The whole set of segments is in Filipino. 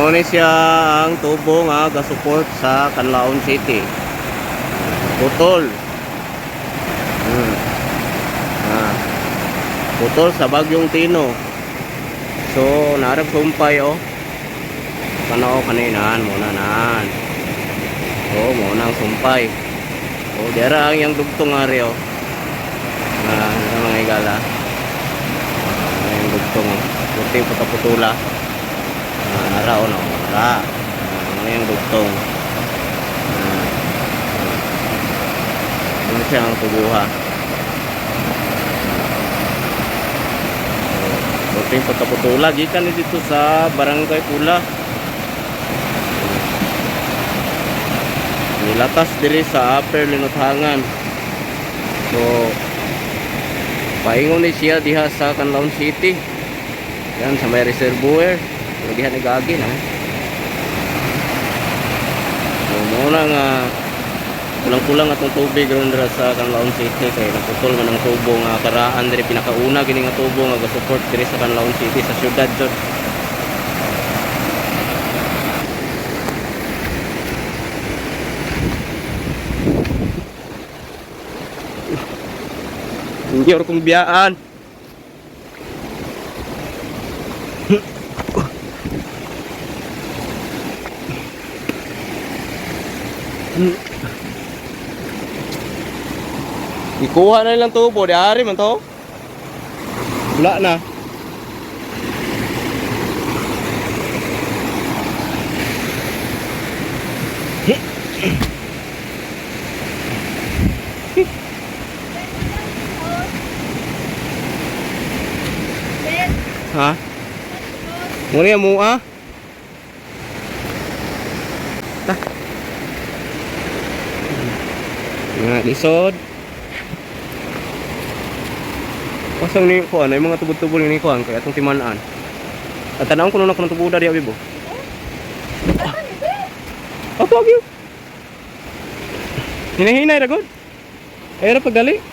Muna siya ang tubo nga ga-support sa Canlaon City. Putol. Putol sa Bagyong Tino. So, narap sumpay oh. Panao kaninan muna nan. So, muna ang sumpay. So, dera ang yang dugtong ari oh. Mga igala. Yung dugtong oh. Puti puta-putula. Ara o no. Ara. Yung dugtong. Ano siya ang tubuha. Puti puta-putula. Gikan ni dito sa Barangay Pula. Nilatas diri sa Upper Linuthangan. So paingon ni siya diha sa Canlaon City. Yan sa may reservoir. So diha nagagi na. So muna nga kulang-kulang atong tubig ron dira sa Canlaon City kay naputol man ang tubo nga karaan diri pinakauna gini nga tubo nga ga-support diri sa Canlaon City sa syudad jud. Hindi ako kong biyaan. Ikuha na nilang tubo. Diari man to. Wala na. Ha? Muna yan mo ah. Ta. Nga lisod. Pasang ni kuan ay mga tubod-tubod ni kuan kay atong timan-an. At tanawon kuno na kuno tubuda diha bibo. Ako gyud. Hinahinay ra gud. Ay ra pagdali.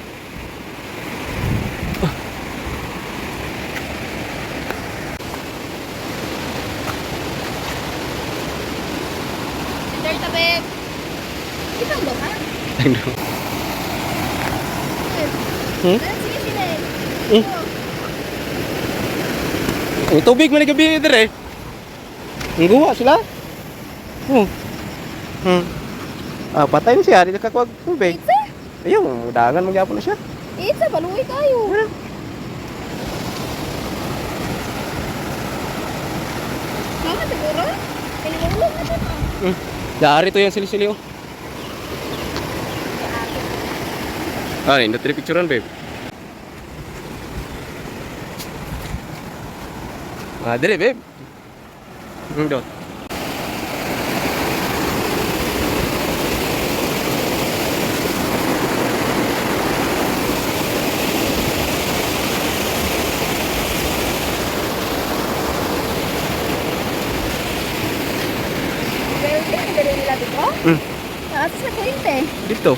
Babe. Ikaw ba ha? I know. Sige sila. Ang tubig man gabi dire. Ang guwa sila. Patay na siya, di nakakuwag tubig. Itza? Ayun, udangan magyapon na siya. Itza, maluwi tayo. Mama, siguro? Pinulong na ito. Dari to yung sili-sili oh. Ano, hindi tiri picturean babe. Dili babe. Dot. Nasa sa 20. Dito.